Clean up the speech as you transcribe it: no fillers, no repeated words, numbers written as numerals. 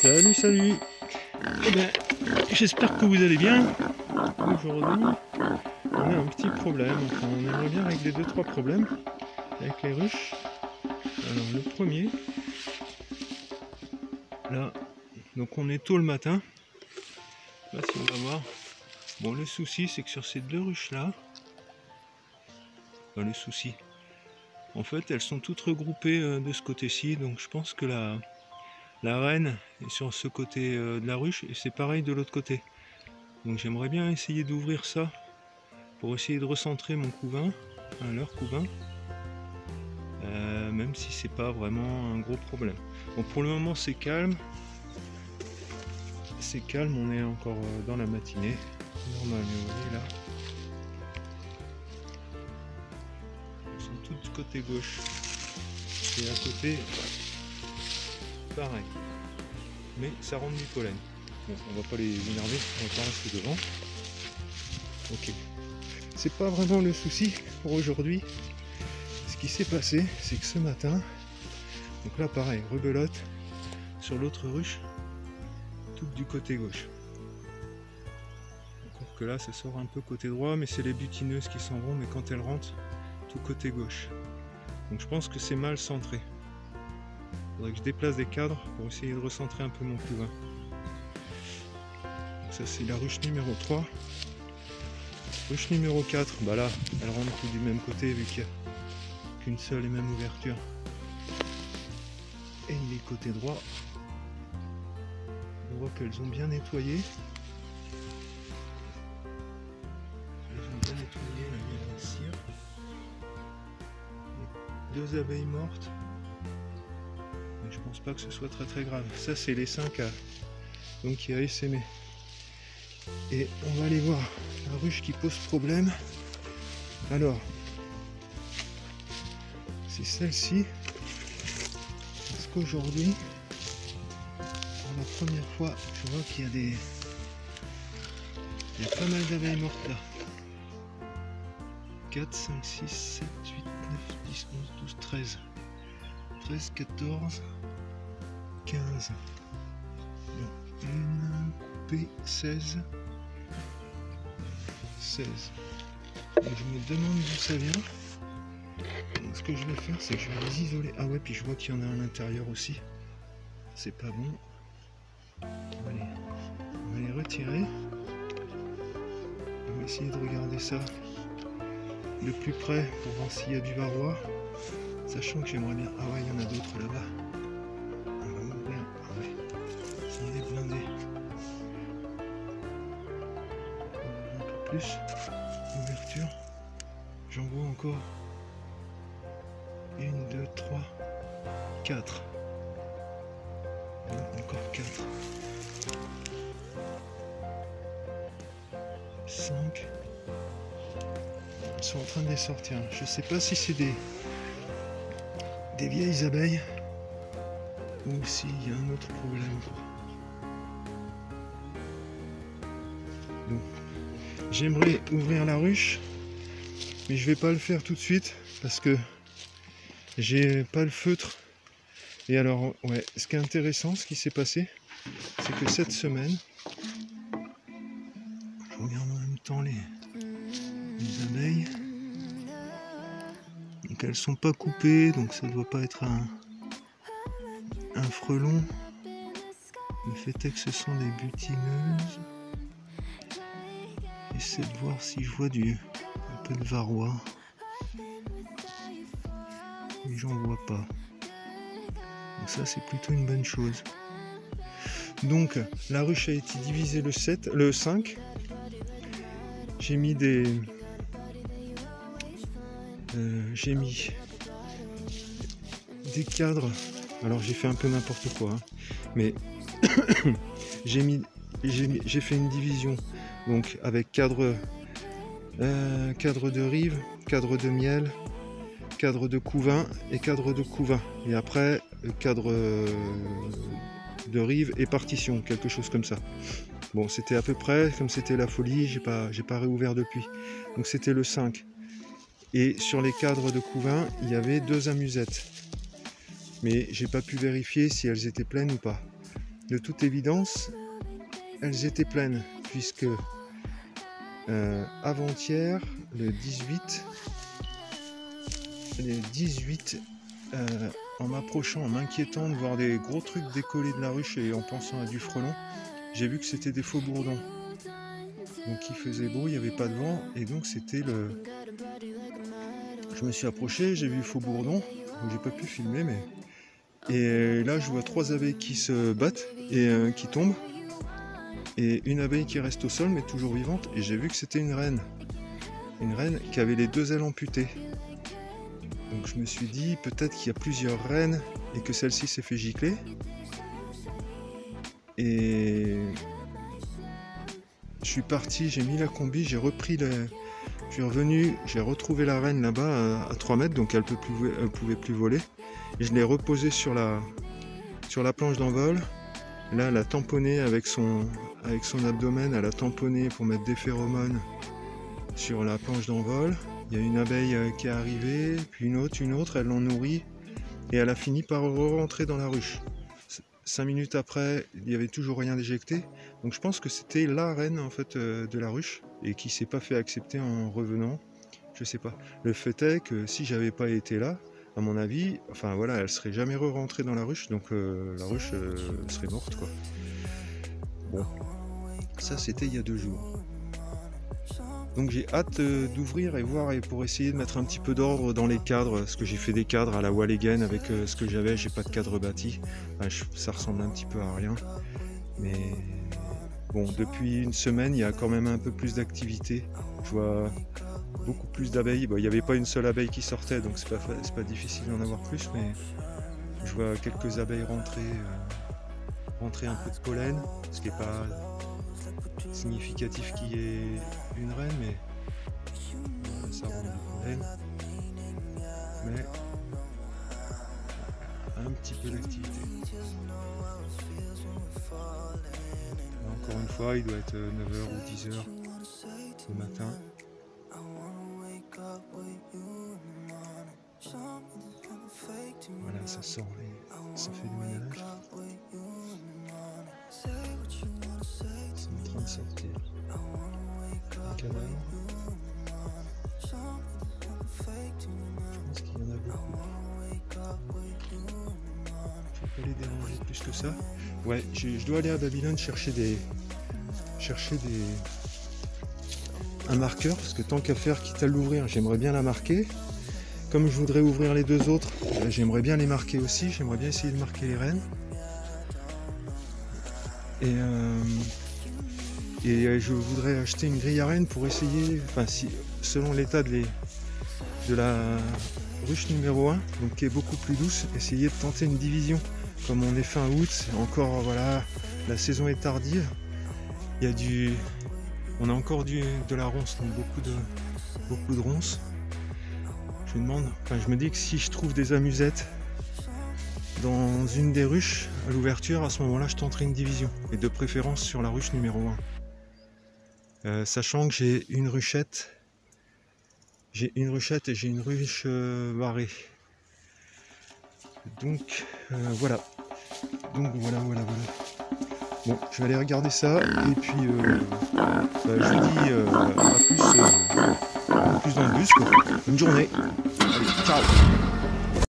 Salut, salut. Eh ben, j'espère que vous allez bien. Aujourd'hui, on a un petit problème. Enfin, on aimerait bien régler 2-3 problèmes avec les ruches. Alors, le premier, là, donc on est tôt le matin. Là, si on va voir. Bon, le souci, c'est que sur ces deux ruches-là, le souci, en fait, elles sont toutes regroupées de ce côté-ci. Donc, je pense que la reine est sur ce côté de la ruche et c'est pareil de l'autre côté. Donc j'aimerais bien essayer d'ouvrir ça pour essayer de recentrer mon couvain, leur couvain, même si c'est pas vraiment un gros problème. Bon, pour le moment c'est calme, on est encore dans la matinée, normal, mais vous voyez là, elles sont toutes du côté gauche et à côté, pareil, mais ça rentre du pollen. Bon, on va pas les énerver, on va pas rester devant. Ok. C'est pas vraiment le souci pour aujourd'hui. Ce qui s'est passé, c'est que ce matin, donc là pareil, rebelote sur l'autre ruche, toute du côté gauche. Encore que là, ça sort un peu côté droit, mais c'est les butineuses qui s'en vont, mais quand elles rentrent, tout côté gauche. Donc je pense que c'est mal centré. Il faudrait que je déplace des cadres pour essayer de recentrer un peu mon couvain. Donc ça c'est la ruche numéro 3. Ruche numéro 4, bah là, elle rentre tout du même côté vu qu'il n'y a qu'une seule et même ouverture. Et les côtés droit, on voit qu'elles ont bien nettoyé. Elles ont bien nettoyé, là il y a la cire. Deux abeilles mortes. Mais je pense pas que ce soit très grave. Ça c'est les 5A, donc qui a essaimé. Et on va aller voir la ruche qui pose problème. Alors, c'est celle-ci. Parce qu'aujourd'hui, pour la première fois, je vois qu'il y a il y a pas mal d'abeilles mortes là. 4, 5, 6, 7, 8, 9, 10, 11, 12, 13. 13, 14, 15. Une coupée, 16. 16. Et je me demande d'où ça vient. Donc, ce que je vais faire, c'est que je vais les isoler. Ah ouais, puis je vois qu'il y en a à l'intérieur aussi. C'est pas bon. On va les retirer. On va essayer de regarder ça de plus près pour voir s'il y a du varroa. Sachant que j'aimerais bien. Ah ouais, il y en a d'autres là-bas. On va ouvrir. Ah ouais. Ça en est blindé. Un peu plus. Ouverture. J'en vois encore 1, 2, 3, 4. Encore 4. 5. Ils sont en train de les sortir. Je sais pas si c'est des vieilles abeilles ou s'il y a un autre problème. Donc, j'aimerais ouvrir la ruche, mais je vais pas le faire tout de suite parce que j'ai pas le feutre. Et alors, ouais, ce qui est intéressant, ce qui s'est passé, c'est que cette semaine, je regarde en même temps les abeilles. Donc elles sont pas coupées, donc ça doit pas être un frelon. Le fait est que ce sont des butineuses. J'essaie de voir si je vois un peu de varroa. Mais j'en vois pas. Donc ça c'est plutôt une bonne chose. Donc la ruche a été divisée le 5. J'ai mis des cadres. Alors j'ai fait un peu n'importe quoi, hein, mais j'ai fait une division donc avec cadre de rive, cadre de miel, cadre de couvain et cadre de couvain. Et après cadre de rive et partition, quelque chose comme ça. Bon, c'était à peu près, comme c'était la folie, j'ai pas réouvert depuis. Donc c'était le 5. Et sur les cadres de couvain, il y avait 2 amusettes. Mais j'ai pas pu vérifier si elles étaient pleines ou pas. de toute évidence, elles étaient pleines, puisque avant-hier, le 18, en m'approchant, en m'inquiétant de voir des gros trucs décoller de la ruche et en pensant à du frelon, j'ai vu que c'était des faux bourdons. Donc il faisait beau, il n'y avait pas de vent, et donc c'était le... Je me suis approché, j'ai vu faux bourdon, donc j'ai pas pu filmer, mais... Et là je vois 3 abeilles qui se battent et qui tombent, et une abeille qui reste au sol mais toujours vivante, et j'ai vu que c'était une reine qui avait les 2 ailes amputées. Donc je me suis dit peut-être qu'il y a plusieurs reines et que celle-ci s'est fait gicler. Et je suis parti, j'ai mis la combi, j'ai repris le... Je suis revenu, j'ai retrouvé la reine là-bas à 3 mètres, donc elle pouvait plus voler. Et je l'ai reposée sur la planche d'envol. Là, elle a tamponné avec son abdomen, elle a tamponné pour mettre des phéromones sur la planche d'envol. Il y a une abeille qui est arrivée, puis une autre, elles l'ont nourrie, et elle a fini par rentrer dans la ruche. 5 minutes après, il n'y avait toujours rien d'éjecté, donc je pense que c'était la reine en fait de la ruche, et qui s'est pas fait accepter en revenant, je sais pas. Le fait est que si j'avais pas été là, à mon avis, enfin voilà, elle serait jamais rentrée dans la ruche, donc la ruche serait morte quoi. Bon, ça c'était il y a 2 jours. Donc j'ai hâte d'ouvrir et voir, et pour essayer de mettre un petit peu d'ordre dans les cadres, parce que j'ai fait des cadres à la Walligen avec ce que j'avais, j'ai pas de cadre bâti, enfin, ça ressemble un petit peu à rien, mais bon, depuis une semaine il y a quand même un peu plus d'activité, je vois beaucoup plus d'abeilles. Bon, il n'y avait pas une seule abeille qui sortait, donc c'est pas difficile d'en avoir plus, mais je vois quelques abeilles rentrer un peu de pollen, ce qui n'est pas significatif qu'il y ait une reine, mais ça rentre du pollen. Mais un petit peu d'activité. Encore une fois, il doit être 9h ou 10h le matin. Voilà, ça sort ça fait du ménage. C'est en train de sortir. Les cadavres. Je pense qu'il y en a beaucoup. Je vais pas les déranger plus que ça. Ouais, je dois aller à Babylone chercher un marqueur, parce que tant qu'à faire, quitte à l'ouvrir, j'aimerais bien la marquer. Comme je voudrais ouvrir les 2 autres, j'aimerais bien les marquer aussi, j'aimerais bien essayer de marquer les reines. Et je voudrais acheter une grille à reines pour essayer, enfin si, selon l'état de la ruche numéro 1, donc qui est beaucoup plus douce, essayer de tenter une division. Comme on est fin août, encore voilà, la saison est tardive, on a encore de la ronce, donc beaucoup de ronces. Je me dis que si je trouve des amusettes dans une des ruches à l'ouverture, à ce moment-là je tenterai une division, et de préférence sur la ruche numéro 1. Sachant que j'ai une ruchette et j'ai une ruche barrée. Donc voilà. Bon, je vais aller regarder ça, et puis je vous dis à plus dans le bus quoi. Bonne journée. Allez, ciao.